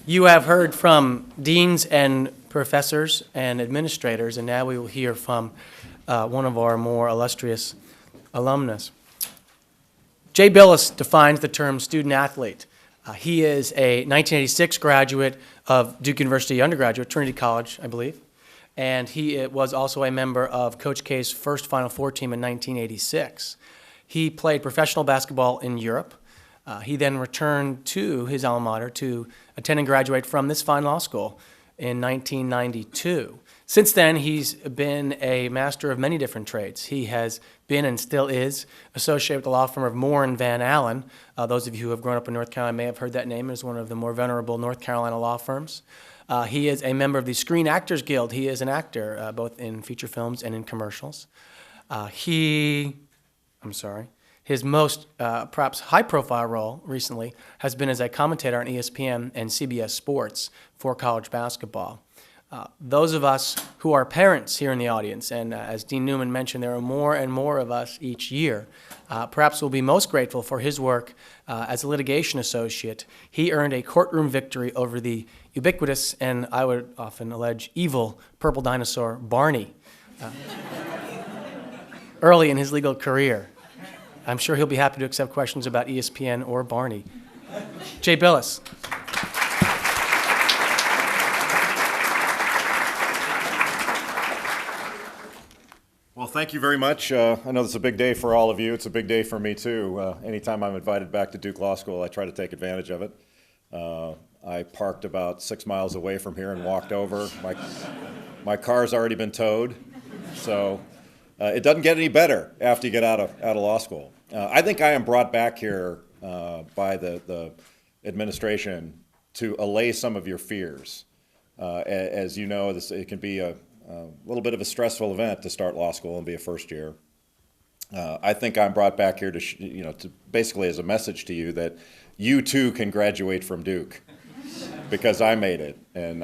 You have heard from deans and professors and administrators, and now we will hear from one of our more illustrious alumnus. Jay Bilas defines the term student athlete. He is a 1986 graduate of Duke University undergraduate, Trinity College, I believe, and he was also a member of Coach K's first Final Four team in 1986. He played professional basketball in Europe. He then returned to his alma mater to attend and graduate from this fine law school in 1992. Since then, he's been a master of many different trades. He has been and still is associated with the law firm of Moore and Van Allen. Those of you who have grown up in North Carolina may have heard that name. It's one of the more venerable North Carolina law firms. He is a member of the Screen Actors Guild. He is an actor, both in feature films and in commercials. His most perhaps high-profile role recently has been as a commentator on ESPN and CBS Sports for college basketball. Those of us who are parents here in the audience, and as Dean Newman mentioned, there are more and more of us each year, perhaps will be most grateful for his work as a litigation associate. He earned a courtroom victory over the ubiquitous, and I would often allege, evil purple dinosaur Barney early in his legal career. I'm sure he'll be happy to accept questions about ESPN or Barney. Jay Bilas. Well, thank you very much. I know this is a big day for all of you. It's a big day for me, too. Anytime I'm invited back to Duke Law School, I try to take advantage of it. I parked about 6 miles away from here and walked over. My car's already been towed, so it doesn't get any better after you get out of law school. I think I am brought back here by the administration to allay some of your fears. As you know, it can be a little bit of a stressful event to start law school and be a first year. I think I'm brought back here to basically as a message to you that you too can graduate from Duke, because I made it, and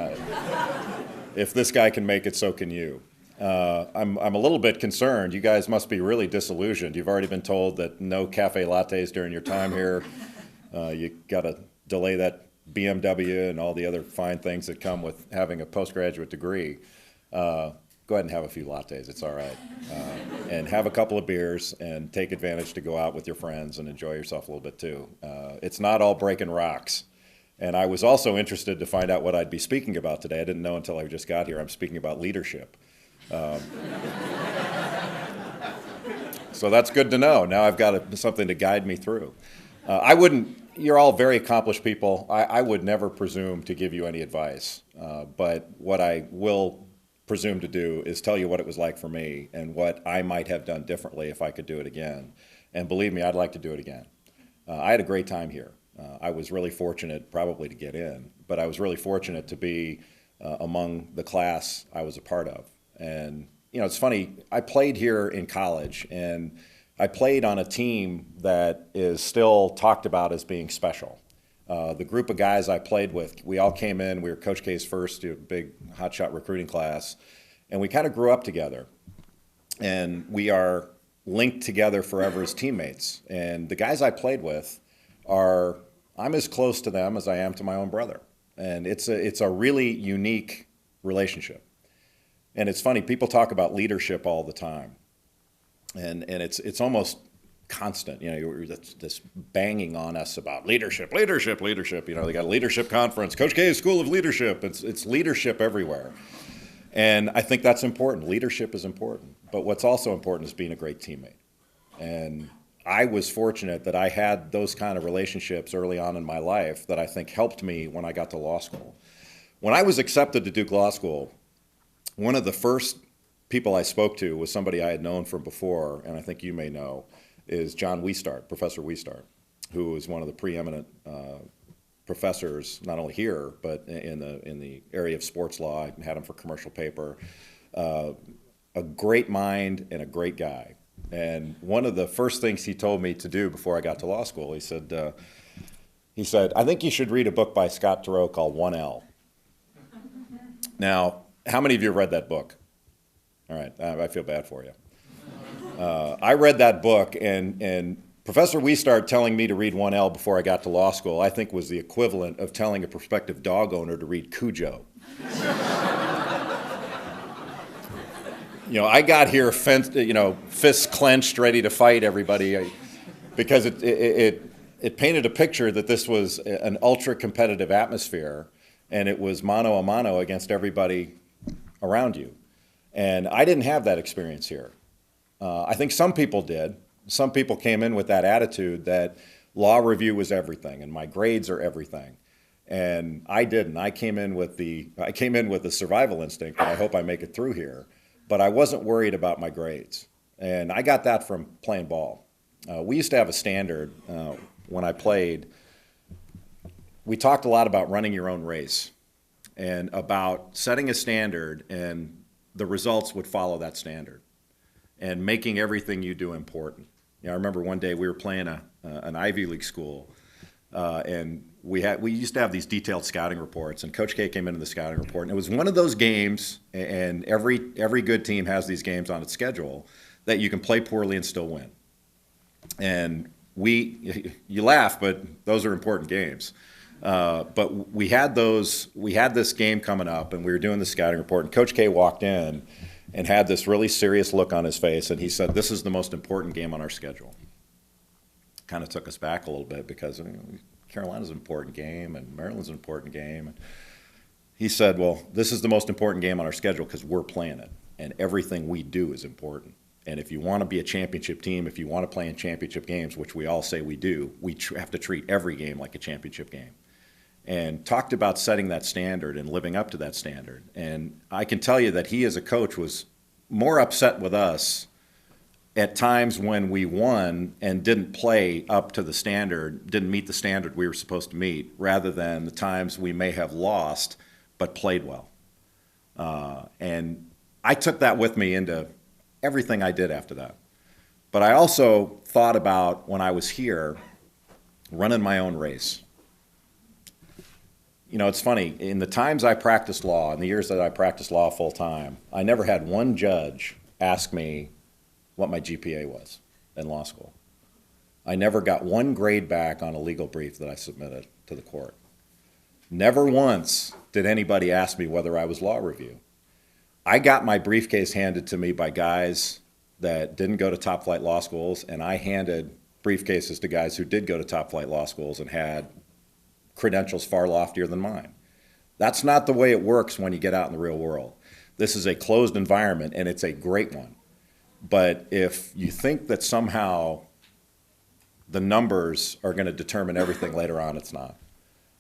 if this guy can make it, so can you. I'm a little bit concerned. You guys must be really disillusioned. You've already been told that no cafe lattes during your time here. You got to delay that BMW and all the other fine things that come with having a postgraduate degree. Go ahead and have a few lattes, it's all right. And have a couple of beers and take advantage to go out with your friends and enjoy yourself a little bit too. It's not all breaking rocks. And I was also interested to find out what I'd be speaking about today. I didn't know until I just got here. I'm speaking about leadership. So that's good to know. Now I've got something to guide me through. You're all very accomplished people. I would never presume to give you any advice. But what I will presume to do is tell you what it was like for me and what I might have done differently if I could do it again. And believe me, I'd like to do it again. I had a great time here. I was really fortunate probably to get in, but I was really fortunate to be among the class I was a part of. And, it's funny, I played here in college, and I played on a team that is still talked about as being special. The group of guys I played with, we all came in, we were Coach K's first big hotshot recruiting class, and we kind of grew up together. And we are linked together forever as teammates. And the guys I played with I'm as close to them as I am to my own brother. And it's a really unique relationship. And it's funny, people talk about leadership all the time. And it's almost constant, this banging on us about leadership. They got a leadership conference, Coach K's School of Leadership. It's leadership everywhere. And I think that's important. Leadership is important. But what's also important is being a great teammate. And I was fortunate that I had those kind of relationships early on in my life that I think helped me when I got to law school. When I was accepted to Duke Law School, one of the first people I spoke to was somebody I had known from before, and I think you may know, is John Wiestart, Professor Wiestart, who is one of the preeminent professors, not only here, but in the area of sports law. I had him for commercial paper. A great mind and a great guy. And one of the first things he told me to do before I got to law school, he said, I think you should read a book by Scott Turow called 1L. Now, how many of you have read that book? All right, I feel bad for you. I read that book, and Professor Wiestart telling me to read 1L before I got to law school, I think was the equivalent of telling a prospective dog owner to read Cujo. I got here, fists clenched, ready to fight everybody, because it painted a picture that this was an ultra-competitive atmosphere, and it was mano a mano against everybody around you. And I didn't have that experience here. I think some people did. Some people came in with that attitude that law review was everything and my grades are everything. And I didn't. I came in with the survival instinct, and I hope I make it through here. But I wasn't worried about my grades. And I got that from playing ball. We used to have a standard when I played. We talked a lot about running your own race and about setting a standard, and the results would follow that standard, and making everything you do important. I remember one day we were playing an Ivy League school, and we used to have these detailed scouting reports, and Coach K came into the scouting report, and it was one of those games, and every good team has these games on its schedule, that you can play poorly and still win. And you laugh, but those are important games. But we had this game coming up, and we were doing the scouting report, and Coach K walked in and had this really serious look on his face, and he said, "This is the most important game on our schedule." Kind of took us back a little bit, because Carolina's an important game and Maryland's an important game. And he said, "Well, this is the most important game on our schedule because we're playing it, and everything we do is important. And if you want to be a championship team, if you want to play in championship games, which we all say we do, we have to treat every game like a championship game." And talked about setting that standard and living up to that standard. And I can tell you that he, as a coach, was more upset with us at times when we won and didn't play up to the standard, didn't meet the standard we were supposed to meet, rather than the times we may have lost but played well. And I took that with me into everything I did after that. But I also thought about, when I was here, running my own race. It's funny, in the times I practiced law, in the years that I practiced law full time, I never had one judge ask me what my GPA was in law school. I never got one grade back on a legal brief that I submitted to the court. Never once did anybody ask me whether I was law review. I got my briefcase handed to me by guys that didn't go to top flight law schools, and I handed briefcases to guys who did go to top flight law schools and had credentials far loftier than mine. That's not the way it works when you get out in the real world. This is a closed environment, and it's a great one. But if you think that somehow the numbers are going to determine everything later on, it's not.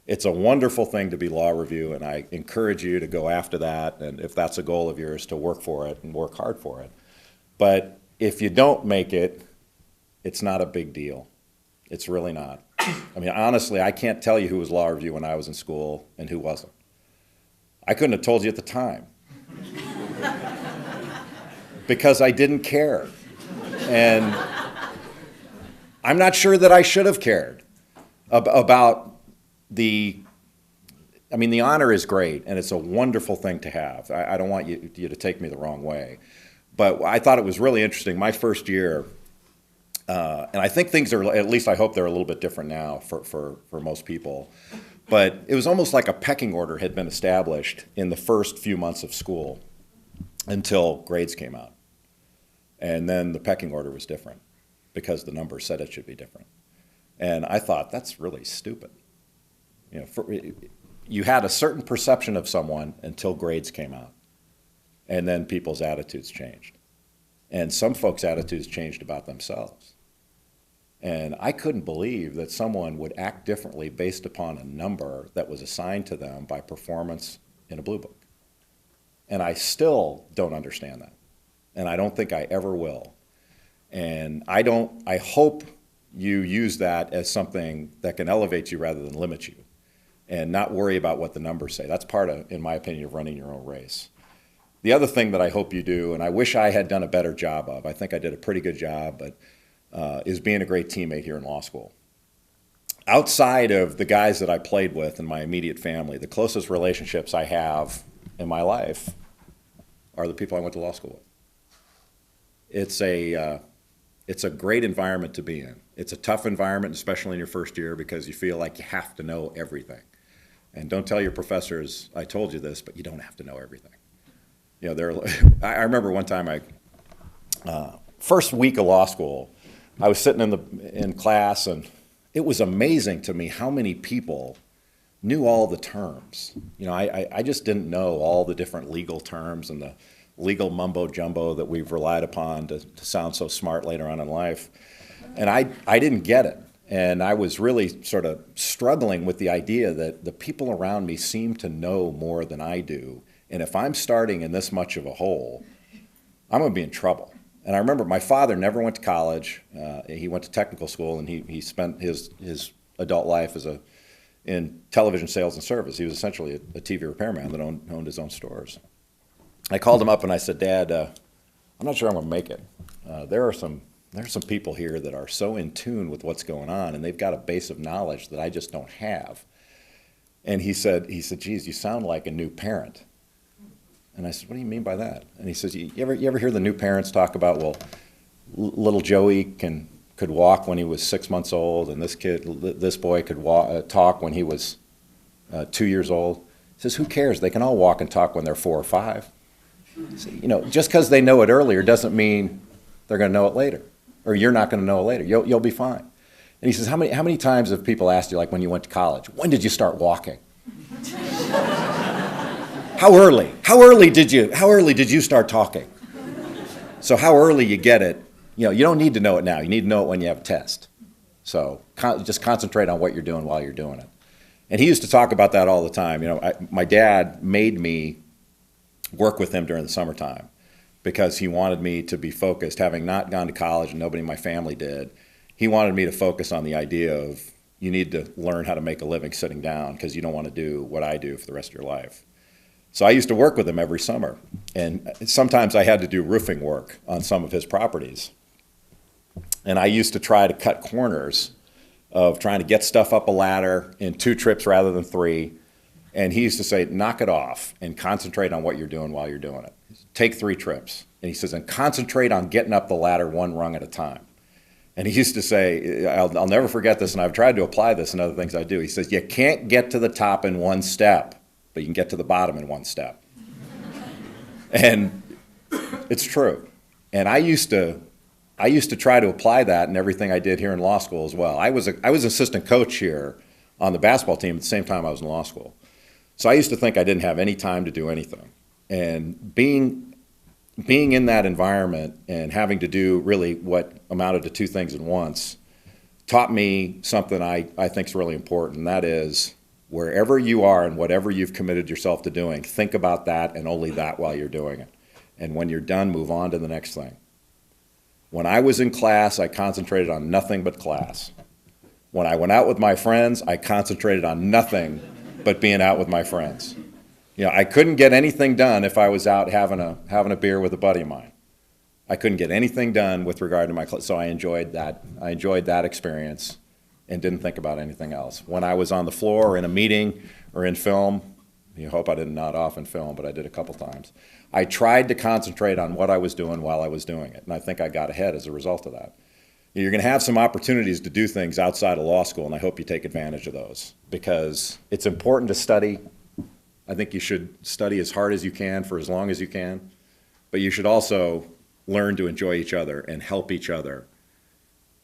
It's a wonderful thing to be law review, and I encourage you to go after that, and if that's a goal of yours, to work for it and work hard for it. But if you don't make it, it's not a big deal. It's really not. I mean, honestly, I can't tell you who was law review when I was in school and who wasn't. I couldn't have told you at the time because I didn't care. And I'm not sure that I should have cared about the honor is great, and it's a wonderful thing to have. I don't want you to take me the wrong way. But I thought it was really interesting. My first year, and I think things are, at least I hope they're a little bit different now for most people. But it was almost like a pecking order had been established in the first few months of school until grades came out. And then the pecking order was different because the numbers said it should be different. And I thought, that's really stupid. You had a certain perception of someone until grades came out. And then people's attitudes changed. And some folks' attitudes changed about themselves. And I couldn't believe that someone would act differently based upon a number that was assigned to them by performance in a blue book. And I still don't understand that. And I don't think I ever will. And I hope you use that as something that can elevate you rather than limit you, and not worry about what the numbers say. That's part of, in my opinion, of running your own race. The other thing that I hope you do, and I wish I had done a better job of, I think I did a pretty good job, but is being a great teammate here in law school. Outside of the guys that I played with in my immediate family, the closest relationships I have in my life are the people I went to law school with. It's a great environment to be in. It's a tough environment, especially in your first year, because you feel like you have to know everything. And don't tell your professors, I told you this, but you don't have to know everything. You know, I remember one time first week of law school, I was sitting in class, and it was amazing to me how many people knew all the terms. You know, I just didn't know all the different legal terms and the legal mumbo jumbo that we've relied upon to sound so smart later on in life. And I didn't get it. And I was really sort of struggling with the idea that the people around me seem to know more than I do. And if I'm starting in this much of a hole, I'm going to be in trouble. And I remember my father never went to college. He went to technical school, and he spent his adult life in television sales and service. He was essentially a TV repairman that owned his own stores. I called him up and I said, Dad, I'm not sure I'm going to make it. There are some people here that are so in tune with what's going on, and they've got a base of knowledge that I just don't have. And he said, geez, you sound like a new parent. And I said, what do you mean by that? And he says, you ever hear the new parents talk about, well, little Joey could walk when he was 6 months old, and this boy could talk when he was 2 years old. He says, who cares? They can all walk and talk when they're 4 or 5. So, you know, just because they know it earlier doesn't mean they're going to know it later, or you're not going to know it later. You'll be fine. And he says, how many times have people asked you, like when you went to college, when did you start walking? How early? How early did you start talking? So how early you get it, you know, you don't need to know it now. You need to know it when you have a test. So just concentrate on what you're doing while you're doing it. And he used to talk about that all the time. You know, my dad made me work with him during the summertime because he wanted me to be focused, having not gone to college and nobody in my family did. He wanted me to focus on the idea of you need to learn how to make a living sitting down because you don't want to do what I do for the rest of your life. So I used to work with him every summer, and sometimes I had to do roofing work on some of his properties. And I used to try to cut corners of trying to get stuff up a ladder in 2 trips rather than 3. And he used to say, knock it off and concentrate on what you're doing while you're doing it. Take 3 trips. And he says, and concentrate on getting up the ladder 1 rung at a time. And he used to say, I'll never forget this, and I've tried to apply this in other things I do. He says, you can't get to the top in 1 step, but you can get to the bottom in 1 step. And it's true. And I used to try to apply that in everything I did here in law school as well. I was assistant coach here on the basketball team at the same time I was in law school. So I used to think I didn't have any time to do anything. And being in that environment and having to do really what amounted to 2 things at once taught me something I think is really important, and that is wherever you are and whatever you've committed yourself to doing, think about that and only that while you're doing it. And when you're done, move on to the next thing. When I was in class, I concentrated on nothing but class. When I went out with my friends, I concentrated on nothing but being out with my friends. You know, I couldn't get anything done if I was out having a beer with a buddy of mine. I couldn't get anything done with regard to my class, so I enjoyed that. I enjoyed that experience and didn't think about anything else. When I was on the floor or in a meeting or in film, you hope I didn't nod off in film, but I did a couple times. I tried to concentrate on what I was doing while I was doing it, and I think I got ahead as a result of that. You're going to have some opportunities to do things outside of law school, and I hope you take advantage of those because it's important to study. I think you should study as hard as you can for as long as you can, but you should also learn to enjoy each other and help each other.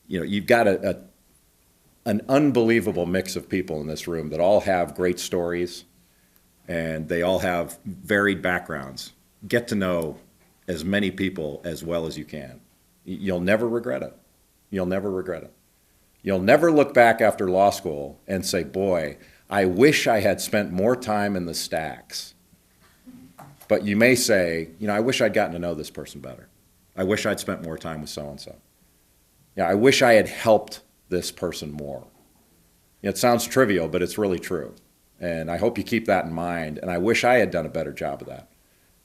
You know, you've got an unbelievable mix of people in this room that all have great stories and they all have varied backgrounds. Get to know as many people as well as you can. You'll never regret it. You'll never regret it. You'll never look back after law school and say, boy, I wish I had spent more time in the stacks. But you may say, you know, I wish I'd gotten to know this person better. I wish I'd spent more time with so-and-so. Yeah, I wish I had helped this person more. It sounds trivial, but it's really true. And I hope you keep that in mind. And I wish I had done a better job of that.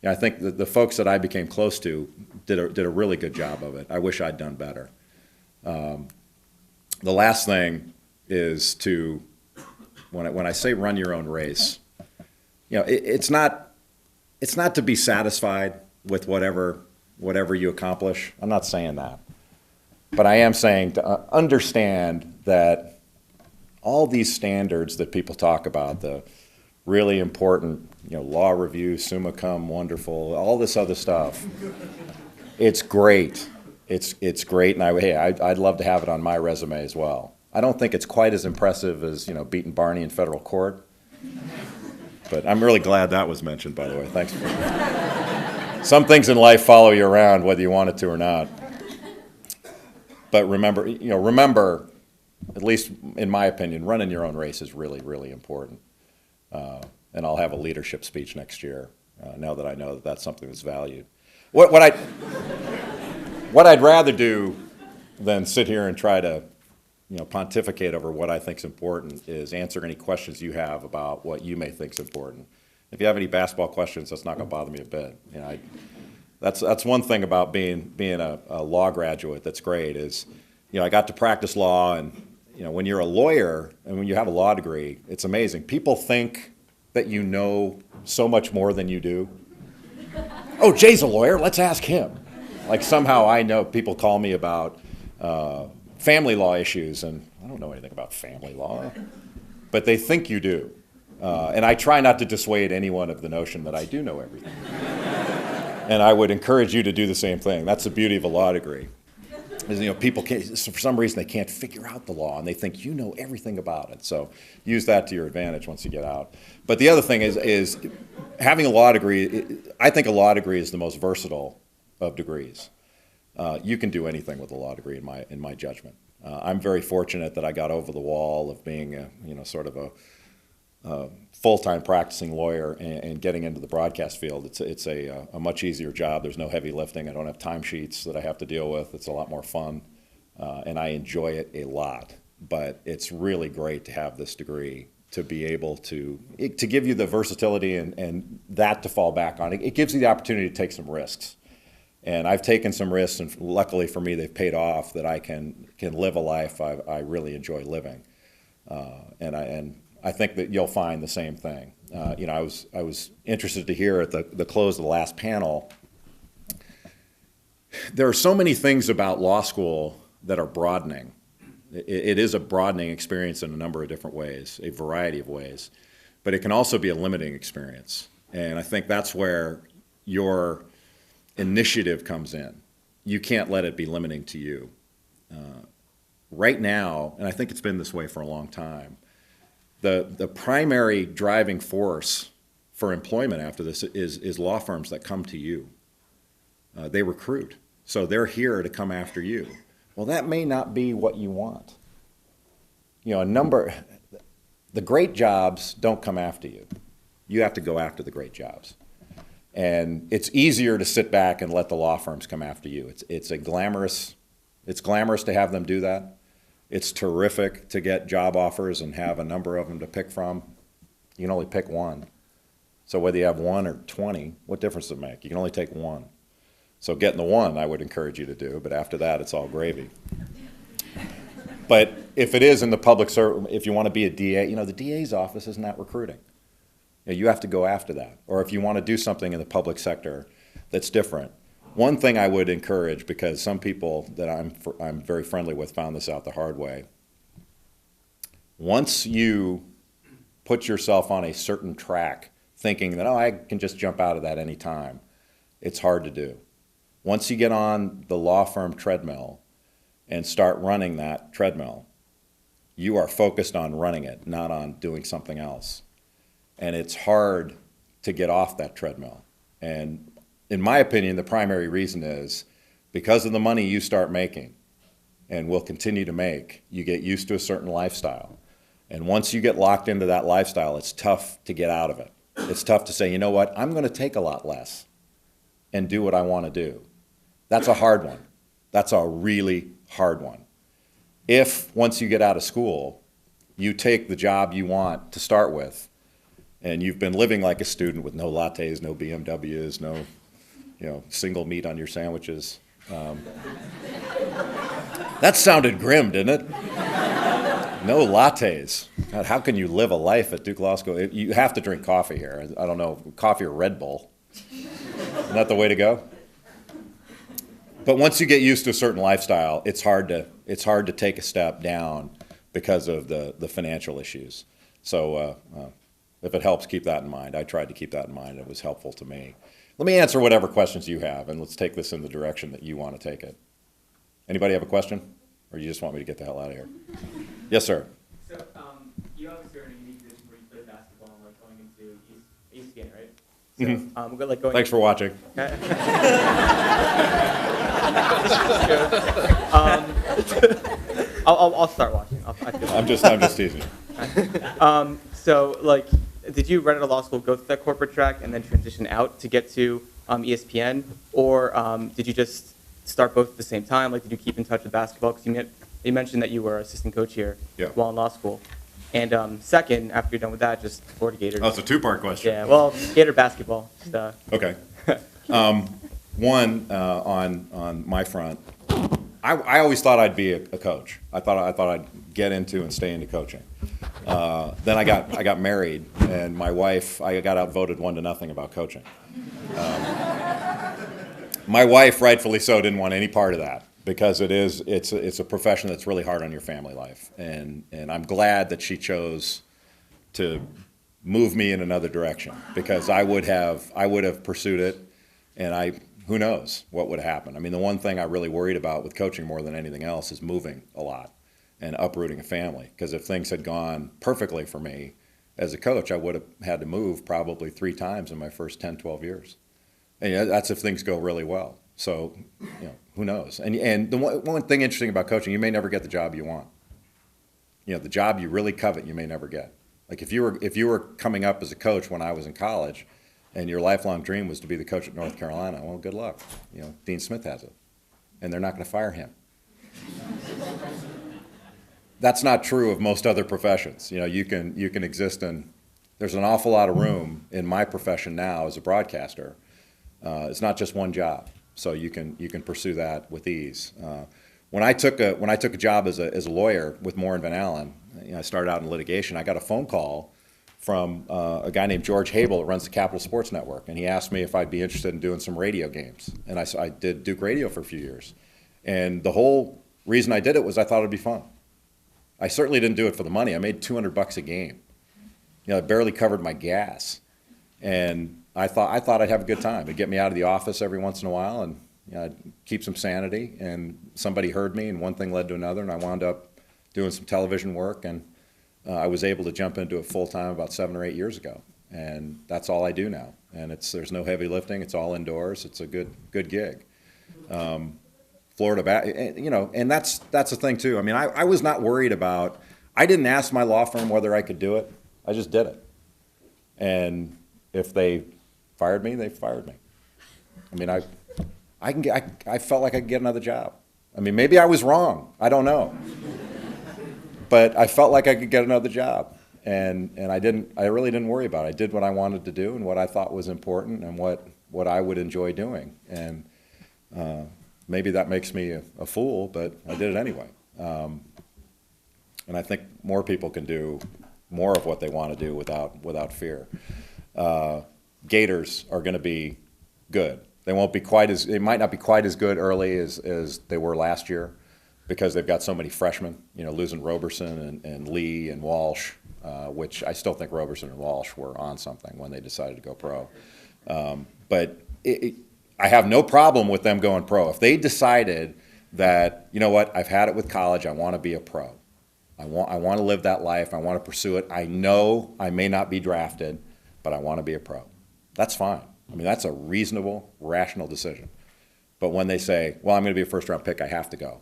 Yeah, I think the folks that I became close to did a really good job of it. I wish I'd done better. The last thing is to, when I say run your own race, you know, it's not to be satisfied with whatever you accomplish. I'm not saying that. But I am saying to understand that all these standards that people talk about, the really important, law review, summa cum, wonderful, all this other stuff, it's great. It's great, and I'd love to have it on my resume as well. I don't think it's quite as impressive as, beating Barney in federal court. But I'm really glad that was mentioned, by the way. Thanks. Some things in life follow you around, whether you want it to or not. But remember, at least in my opinion, running your own race is really, really important. And I'll have a leadership speech next year, now that I know that that's something that's valued. What I'd rather do than sit here and try to pontificate over what I think is important is answer any questions you have about what you may think is important. If you have any basketball questions, that's not going to bother me a bit. That's one thing about being a law graduate that's great is, I got to practice law, and when you're a lawyer and when you have a law degree, it's amazing. People think that you know so much more than you do. Oh, Jay's a lawyer, let's ask him. Like somehow I know people call me about family law issues, and I don't know anything about family law, but they think you do. And I try not to dissuade anyone of the notion that I do know everything. And I would encourage you to do the same thing. That's the beauty of a law degree. Is, people can't, for some reason they can't figure out the law, and they think you know everything about it. So use that to your advantage once you get out. But the other thing is having a law degree. I think a law degree is the most versatile of degrees. You can do anything with a law degree, in my judgment. I'm very fortunate that I got over the wall of being sort of a full-time practicing lawyer and getting into the broadcast field. It's a much easier job. There's no heavy lifting. I don't have timesheets that I have to deal with. It's a lot more fun, and I enjoy it a lot. But it's really great to have this degree to be able to give you the versatility and that to fall back on. It gives you the opportunity to take some risks. And I've taken some risks, and luckily for me, they've paid off, that I can live a life I really enjoy living. And I think that you'll find the same thing. I was interested to hear at the close of the last panel, there are so many things about law school that are broadening. It is a broadening experience in a number of different ways, a variety of ways. But it can also be a limiting experience. And I think that's where your initiative comes in. You can't let it be limiting to you. Right now, and I think it's been this way for a long time, the primary driving force for employment after this is law firms that come to you. They recruit. So they're here to come after you. Well, that may not be what you want. The great jobs don't come after you. You have to go after the great jobs. And it's easier to sit back and let the law firms come after you. It's glamorous to have them do that. It's terrific to get job offers and have a number of them to pick from. You can only pick one. So whether you have 1 or 20, what difference does it make? You can only take one. So getting the one, I would encourage you to do, but after that, it's all gravy. But if it is in the public service, if you want to be a DA, the DA's office is not recruiting. You have to go after that. Or if you want to do something in the public sector that's different. One thing I would encourage, because some people that I'm very friendly with found this out the hard way. Once you put yourself on a certain track, thinking that, I can just jump out of that any time, it's hard to do. Once you get on the law firm treadmill and start running that treadmill, you are focused on running it, not on doing something else. And it's hard to get off that treadmill. And in my opinion, the primary reason is because of the money you start making and will continue to make, you get used to a certain lifestyle. And once you get locked into that lifestyle, it's tough to get out of it. It's tough to say, you know what, I'm going to take a lot less and do what I want to do. That's a hard one. That's a really hard one. If, once you get out of school, you take the job you want to start with, and you've been living like a student with no lattes, no BMWs, no single meat on your sandwiches. That sounded grim, didn't it? No lattes. God, how can you live a life at Duke Law School? You have to drink coffee here. I don't know, coffee or Red Bull. Isn't that the way to go? But once you get used to a certain lifestyle, it's hard to take a step down because of the financial issues. So if it helps, keep that in mind. I tried to keep that in mind. It was helpful to me. Let me answer whatever questions you have, and let's take this in the direction that you want to take it. Anybody have a question? Or you just want me to get the hell out of here? Yes, sir. So you obviously are in a unique position where you play basketball and like going into ESPN, right? So, Mm-hmm. we're like going. Thanks for watching. I'll start watching. I'm just teasing you. So like, did you right out of law school go through that corporate track and then transition out to get to ESPN, or did you just start both at the same time? Like, did you keep in touch with basketball? Because you mentioned that you were assistant coach here while in law school. And second, after you're done with that, just Florida Gators. Oh, it's a two-part question. Yeah, well, Gator basketball. Just, Okay. One, on my front, I always thought I'd be a coach. I thought I'd get into and stay into coaching. Then I got married, and my wife, I got outvoted 1-0 about coaching. My wife, rightfully so, didn't want any part of that because it's a profession that's really hard on your family life, and I'm glad that she chose to move me in another direction because I would have pursued it, and who knows what would happen. I mean, the one thing I really worried about with coaching more than anything else is moving a lot and uprooting a family, because if things had gone perfectly for me as a coach, I would have had to move probably 3 times in my first 10, 12 years. And that's if things go really well. So, who knows? And the one thing interesting about coaching, you may never get the job you want. The job you really covet, you may never get. Like if you were coming up as a coach when I was in college, and your lifelong dream was to be the coach at North Carolina, well, good luck. Dean Smith has it, and they're not going to fire him. That's not true of most other professions. You can exist in. There's an awful lot of room in my profession now as a broadcaster. It's not just one job, so you can pursue that with ease. When I took a job as a lawyer with Moore and Van Allen, I started out in litigation. I got a phone call from a guy named George Habel that runs the Capital Sports Network, and he asked me if I'd be interested in doing some radio games. And I did Duke Radio for a few years, and the whole reason I did it was I thought it'd be fun. I certainly didn't do it for the money. I made $200 a game. I barely covered my gas, and I thought I'd have a good time. It'd get me out of the office every once in a while, and I'd keep some sanity. And somebody heard me, and one thing led to another, and I wound up doing some television work, and I was able to jump into it full time about 7 or 8 years ago, and that's all I do now. And there's no heavy lifting. It's all indoors. It's a good gig. Florida, and that's the thing too. I mean, I was not worried about. I didn't ask my law firm whether I could do it. I just did it, and if they fired me, they fired me. I mean, I felt like I could get another job. I mean, maybe I was wrong. I don't know. But I felt like I could get another job, and I really didn't worry about it. I did what I wanted to do and what I thought was important and what I would enjoy doing. And maybe that makes me a fool, but I did it anyway. And I think more people can do more of what they want to do without fear. Gators are going to be good. They might not be quite as good early as they were last year, because they've got so many freshmen, losing Roberson and Lee and Walsh, which I still think Roberson and Walsh were on something when they decided to go pro. But I have no problem with them going pro. If they decided that, I've had it with college, I want to be a pro. I want to live that life. I want to pursue it. I know I may not be drafted, but I want to be a pro. That's fine. I mean, that's a reasonable, rational decision. But when they say, well, I'm going to be a first-round pick, I have to go.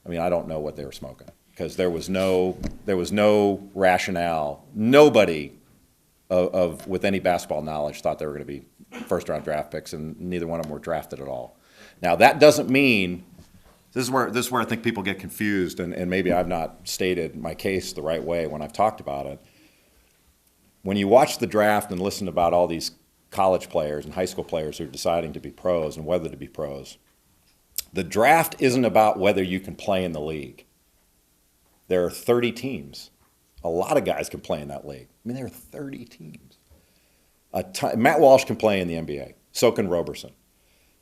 I mean, I don't know what they were smoking, because there was no rationale. Nobody with any basketball knowledge thought they were going to be first-round draft picks, and neither one of them were drafted at all. Now, that doesn't mean this is where I think people get confused, and maybe I've not stated my case the right way when I've talked about it. When you watch the draft and listen about all these college players and high school players who are deciding to be pros and whether to be pros, the draft isn't about whether you can play in the league. There are 30 teams. A lot of guys can play in that league. I mean, there are 30 teams. Matt Walsh can play in the NBA. So can Roberson.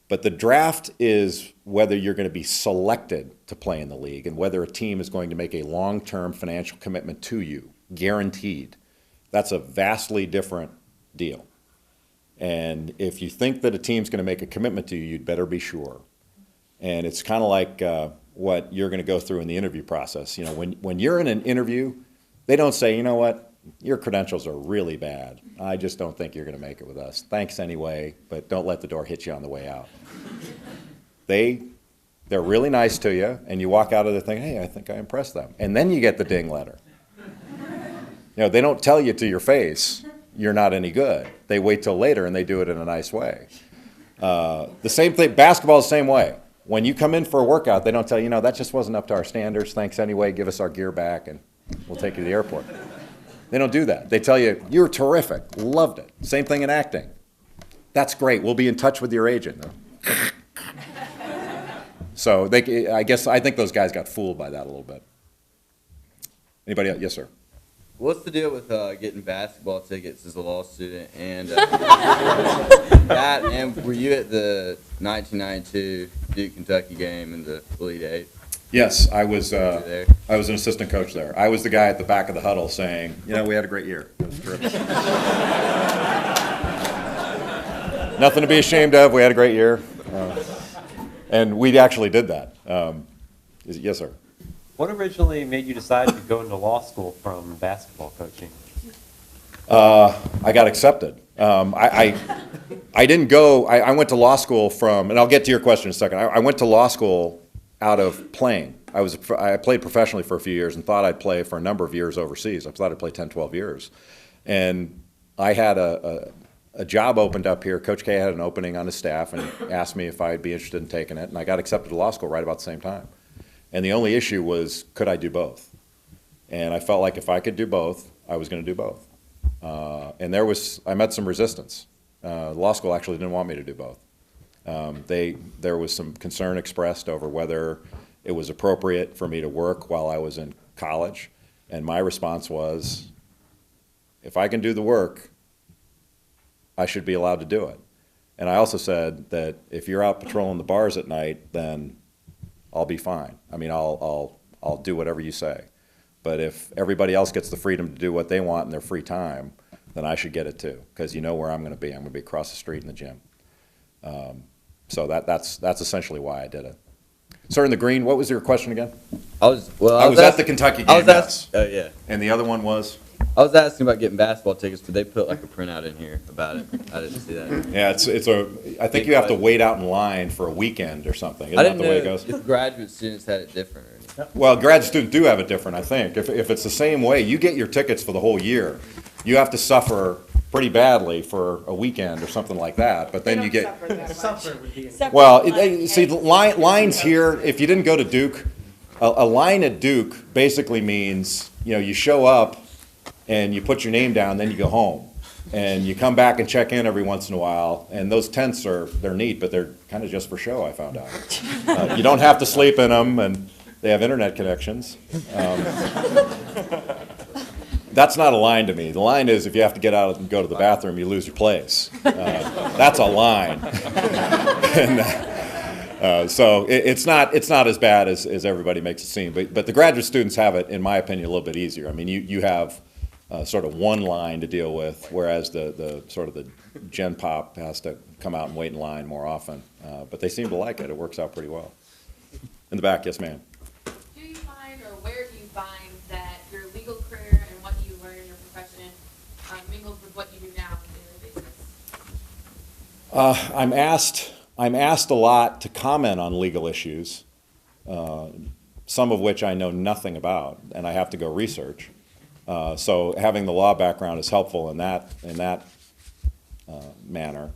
But the draft is whether you're going to be selected to play in the league and whether a team is going to make a long-term financial commitment to you, guaranteed. That's a vastly different deal. And if you think that a team's going to make a commitment to you, you'd better be sure. And it's kind of like what you're going to go through in the interview process. You know, when you're in an interview, they don't say, you know what, your credentials are really bad. I just don't think you're going to make it with us. Thanks anyway, but don't let the door hit you on the way out. They're really nice to you, and you walk out of there thinking, hey, I think I impressed them. And then you get the ding letter. You know, they don't tell you to your face, you're not any good. They wait till later, and they do it in a nice way. The same thing, basketball is the same way. When you come in for a workout, they don't tell you, you know, that just wasn't up to our standards. Thanks anyway, give us our gear back, and we'll take you to the airport. They don't do that. They tell you, you're terrific, loved it. Same thing in acting. That's great, we'll be in touch with your agent. So I think those guys got fooled by that a little bit. Anybody else? Yes, sir. What's the deal with getting basketball tickets as a law student? And and were you at the 1992 Duke-Kentucky game in the Elite Eight? Yes, I was an assistant coach there. I was the guy at the back of the huddle saying, you know, we had a great year. It was terrific. Nothing to be ashamed of. We had a great year. And we actually did that. Yes, sir. What originally made you decide to go into law school from basketball coaching? I got accepted. I didn't go, I went to law school from, and I'll get to your question in a second. I went to law school out of playing. I played professionally for a few years and thought I'd play for a number of years overseas. I thought I'd play 10, 12 years. And I had a job opened up here. Coach K had an opening on his staff and asked me if I'd be interested in taking it. And I got accepted to law school right about the same time. And the only issue was, could I do both? And I felt like if I could do both, I was going to do both. And I met some resistance. Law school actually didn't want me to do both. There was some concern expressed over whether it was appropriate for me to work while I was in college. And my response was, if I can do the work, I should be allowed to do it. And I also said that if you're out patrolling the bars at night, then I'll be fine. I mean, I'll do whatever you say. But if everybody else gets the freedom to do what they want in their free time, then I should get it too, because you know where I'm going to be. I'm going to be across the street in the gym. So that's essentially why I did it. Sir in the green, what was your question again? I was at the Kentucky game. Yes. Oh yeah. And the other one was? I was asking about getting basketball tickets, but they put like a printout in here about it. I didn't see that. Yeah, I think you have to wait out in line for a weekend or something. Isn't that the way it goes? If graduate students had it different or anything. Well, graduate students do have it different, I think. If it's the same way, you get your tickets for the whole year. You have to suffer pretty badly for a weekend or something like that, but then you get. Well, see, lines here, if you didn't go to Duke, a line at Duke basically means, you show up and you put your name down, then you go home. And you come back and check in every once in a while, and those tents they're neat, but they're kind of just for show, I found out. You don't have to sleep in them, and they have internet connections. That's not a line to me. The line is if you have to get out and go to the bathroom, you lose your place. That's a line. So it's not as bad as everybody makes it seem. But the graduate students have it, in my opinion, a little bit easier. I mean, you have sort of one line to deal with, whereas the sort of the Gen Pop has to come out and wait in line more often. But they seem to like it. It works out pretty well. In the back, yes, ma'am. Do you find, or where do you find that your legal career and what you learn in your profession mingled with what you do now on a daily basis? I'm asked a lot to comment on legal issues, some of which I know nothing about, and I have to go research. So having the law background is helpful in that manner.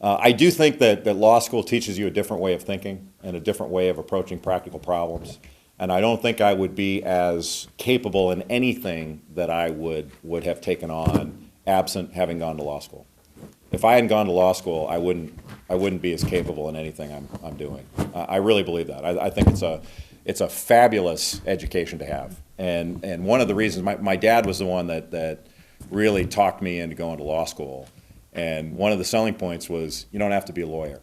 I do think that law school teaches you a different way of thinking and a different way of approaching practical problems. And I don't think I would be as capable in anything that I would have taken on absent having gone to law school. If I hadn't gone to law school, I wouldn't be as capable in anything I'm doing. I really believe that. I think it's a fabulous education to have. And one of the reasons, my dad was the one that really talked me into going to law school. And one of the selling points was, you don't have to be a lawyer.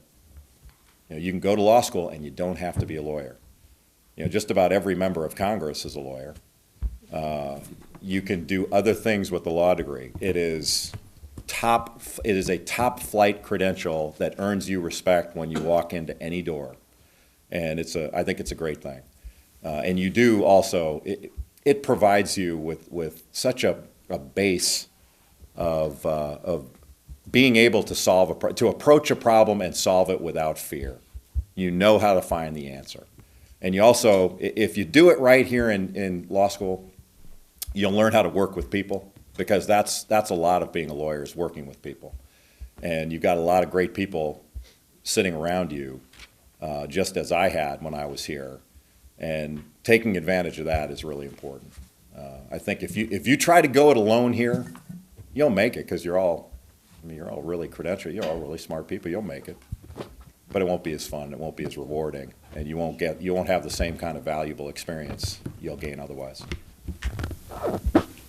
You can go to law school and you don't have to be a lawyer. Just about every member of Congress is a lawyer. You can do other things with the law degree. It is a top flight credential that earns you respect when you walk into any door. And I think it's a great thing. And you do also, it provides you with such a base of being able to to approach a problem and solve it without fear. You know how to find the answer. And you also, if you do it right here in law school, you'll learn how to work with people, because that's a lot of being a lawyer, is working with people. And you've got a lot of great people sitting around you, just as I had when I was here. And taking advantage of that is really important. I think if you try to go it alone here, you'll make it, because you're all really credentialed. You're all really smart people. You'll make it, but it won't be as fun. It won't be as rewarding, and you won't have the same kind of valuable experience you'll gain otherwise.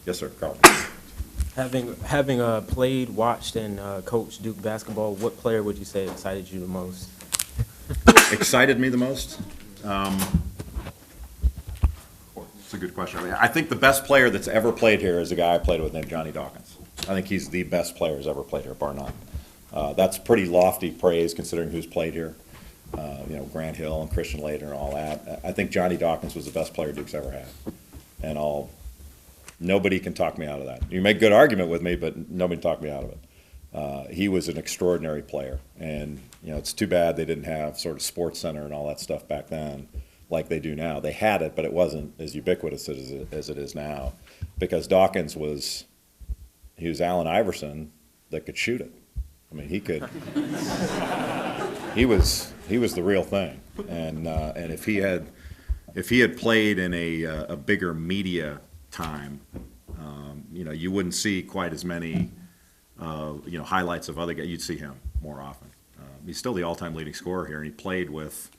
Yes, sir, Carl. Having played, watched, and coached Duke basketball, what player would you say excited you the most? Excited me the most? It's a good question. I think the best player that's ever played here is a guy I played with named Johnny Dawkins. I think he's the best player who's ever played here, bar none. That's pretty lofty praise considering who's played here. Grant Hill and Christian Laettner and all that. I think Johnny Dawkins was the best player Duke's ever had. And nobody can talk me out of that. You make a good argument with me, but nobody talked me out of it. He was an extraordinary player. And, it's too bad they didn't have sort of Sports Center and all that stuff back then like they do now. They had it, but it wasn't as ubiquitous as it is now. Because Dawkins was Allen Iverson that could shoot it. I mean, he could. He was the real thing. And if he had played in a bigger media time, you wouldn't see quite as many highlights of other guys. You'd see him more often. He's still the all-time leading scorer here, and he played with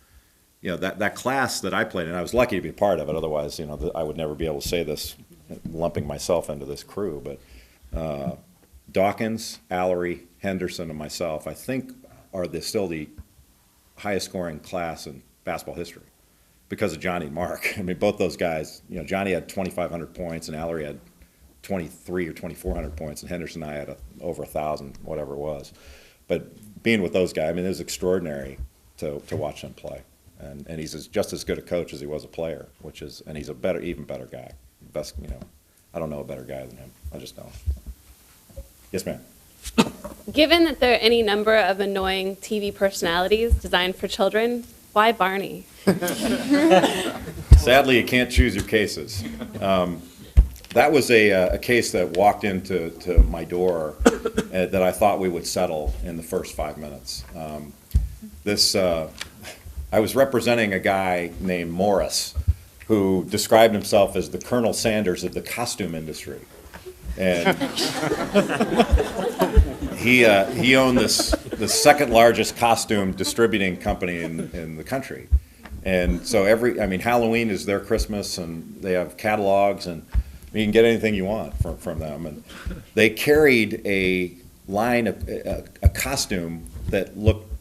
that class that I played in. I was lucky to be a part of it. Otherwise, I would never be able to say this, lumping myself into this crew. But Dawkins, Allery, Henderson, and myself, I think, are still the highest scoring class in basketball history because of Johnny and Mark. I mean, both those guys, Johnny had 2,500 points and Allery had 23 or 2,400 points, and Henderson and I had over 1,000, whatever it was. But being with those guys, I mean, it was extraordinary to watch them play. And he's just as good a coach as he was a player, and he's even better guy. Best, I don't know a better guy than him. I just don't. Yes, ma'am. Given that there are any number of annoying TV personalities designed for children, why Barney? Sadly, you can't choose your cases. That was a case that walked into my door that I thought we would settle in the first 5 minutes. I was representing a guy named Morris who described himself as the Colonel Sanders of the costume industry. And he owned the second largest costume distributing company in the country. And so Halloween is their Christmas, and they have catalogs, and you can get anything you want from them. And they carried a line of a costume that looked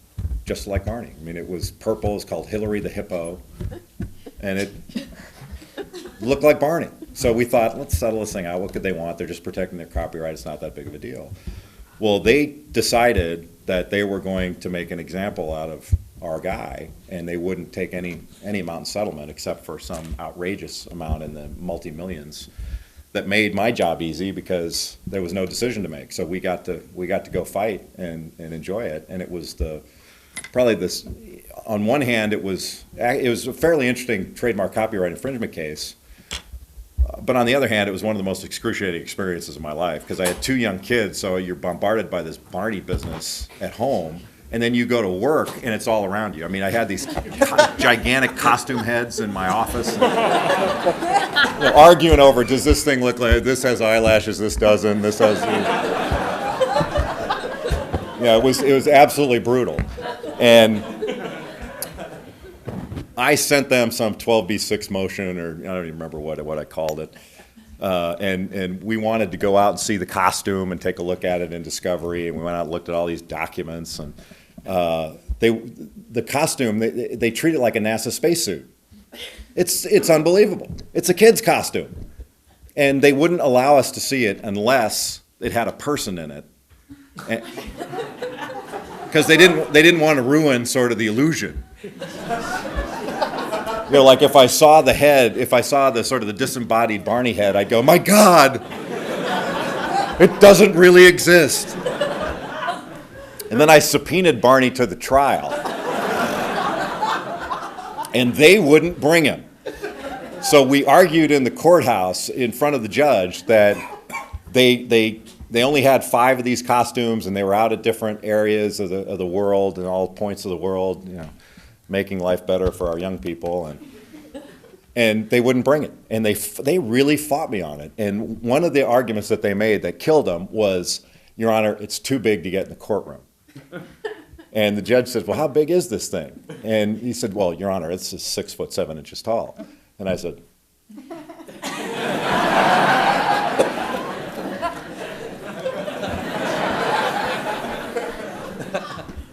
just like Barney. I mean, it was purple. It's called Hillary the Hippo, and it looked like Barney. So we thought, let's settle this thing out. What could they want? They're just protecting their copyright. It's not that big of a deal. Well, they decided that they were going to make an example out of our guy, and they wouldn't take any amount in settlement except for some outrageous amount in the multi-millions that made my job easy because there was no decision to make. So we got to go fight and enjoy it. And it was on one hand, it was a fairly interesting trademark copyright infringement case. But on the other hand, it was one of the most excruciating experiences of my life because I had 2 young kids, so you're bombarded by this Barney business at home, and then you go to work and it's all around you. I mean, I had these gigantic costume heads in my office, arguing over, does this thing look like, this has eyelashes, this doesn't, this has... Yeah, it was absolutely brutal. And I sent them some 12B6 motion, or I don't even remember what I called it. And we wanted to go out and see the costume and take a look at it in Discovery. And we went out and looked at all these documents. And the costume, they treat it like a NASA spacesuit. It's unbelievable. It's a kid's costume. And they wouldn't allow us to see it unless it had a person in it. Because they didn't want to ruin sort of the illusion. You know, like if I saw the head, if I saw the sort of the disembodied Barney head, I'd go, my God, it doesn't really exist. And then I subpoenaed Barney to the trial. And they wouldn't bring him. So we argued in the courthouse in front of the judge that they only had 5 of these costumes, and they were out at different areas of the world and all points of the world, you know, making life better for our young people, and they wouldn't bring it. And they really fought me on it. And one of the arguments that they made that killed them was, Your Honor, it's too big to get in the courtroom. And the judge said, well, how big is this thing? And he said, well, Your Honor, it's 6 foot 7 inches tall. And I said,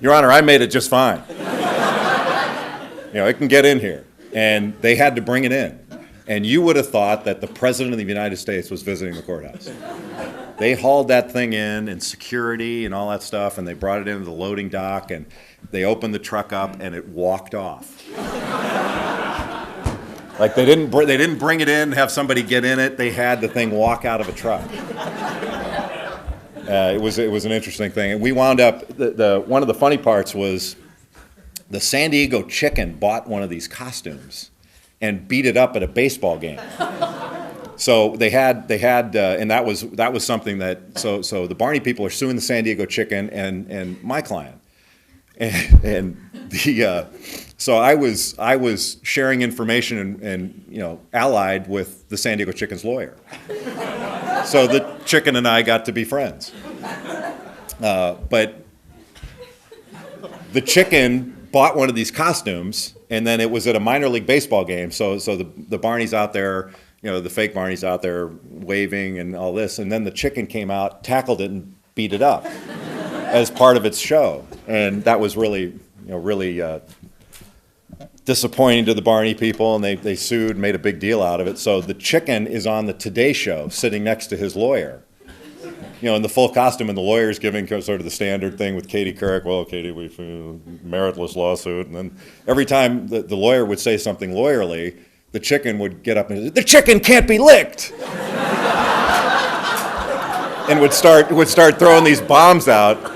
Your Honor, I made it just fine. You know, it can get in here. And they had to bring it in. And you would have thought that the President of the United States was visiting the courthouse. They hauled that thing in and security and all that stuff, and they brought it into the loading dock, and they opened the truck up, and it walked off. Like they didn't bring it in and have somebody get in it. They had the thing walk out of a truck. It was an interesting thing, and we wound up. One of the funny parts was the San Diego Chicken bought one of these costumes and beat it up at a baseball game. So they had, and that was something that. So the Barney people are suing the San Diego Chicken and my client, and so I was sharing information and you know allied with the San Diego Chicken's lawyer. So the chicken and I got to be friends. But the chicken bought one of these costumes, and then it was at a minor league baseball game. So the Barney's out there, you know, the fake Barney's out there waving and all this, and then the chicken came out, tackled it, and beat it up as part of its show, and that was really disappointing to the Barney people, and they sued, made a big deal out of it. So the chicken is on the Today Show, sitting next to his lawyer, you know, in the full costume, and the lawyer's giving sort of the standard thing with Katie Couric. Well, Katie, we meritless lawsuit, and then every time the lawyer would say something lawyerly, the chicken would get up and say, the chicken can't be licked, and would start throwing these bombs out.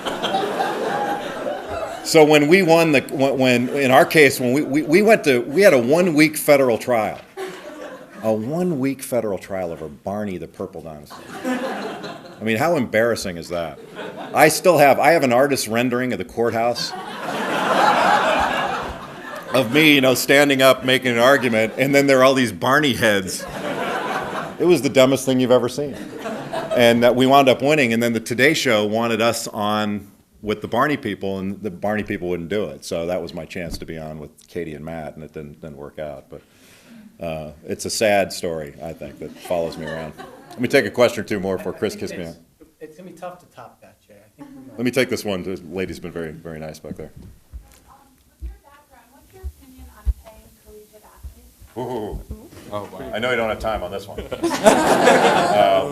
So when we won when in our case, when we had a 1-week federal trial. A 1-week federal trial over Barney the Purple Dinosaur. I mean, how embarrassing is that? I have an artist's rendering of the courthouse of me, you know, standing up making an argument, and then there are all these Barney heads. It was the dumbest thing you've ever seen. And we wound up winning, and then the Today Show wanted us on with the Barney people, and the Barney people wouldn't do it. So that was my chance to be on with Katie and Matt, and it didn't work out. But it's a sad story, I think, that follows me around. Let me take a question or two more before Chris kisses me out. It's going to be tough to top that, Jay. I think we might. Let me take this one. The lady's been very, very nice back there. With your background, what's your opinion on paying collegiate athletes? Ooh. Oh, wow. I know you don't have time on this one.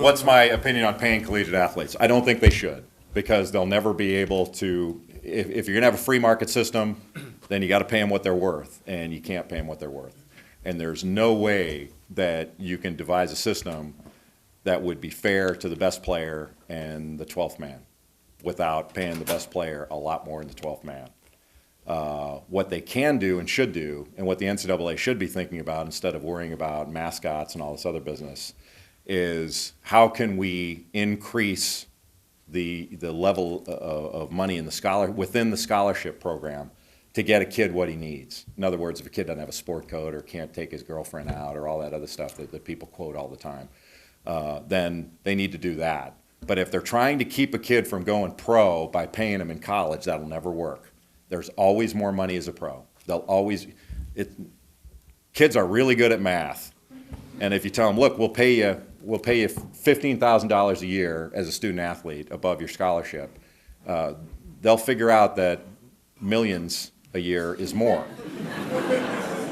What's my opinion on paying collegiate athletes? I don't think they should, because they'll never be able to. If you're going to have a free market system, then you got to pay them what they're worth, and you can't pay them what they're worth. And there's no way that you can devise a system that would be fair to the best player and the 12th man without paying the best player a lot more than the 12th man. What they can do and should do, and what the NCAA should be thinking about instead of worrying about mascots and all this other business, is how can we increase the level of money in within the scholarship program to get a kid what he needs. In other words, if a kid doesn't have a sport coat or can't take his girlfriend out or all that other stuff that people quote all the time, then they need to do that. But if they're trying to keep a kid from going pro by paying him in college, that'll never work. There's always more money as a pro. Kids are really good at math. And if you tell them, look, we'll pay you $15,000 a year as a student athlete above your scholarship, they'll figure out that millions a year is more.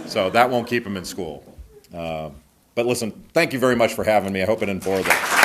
So that won't keep them in school. But listen, thank you very much for having me. I hope I didn't bore them.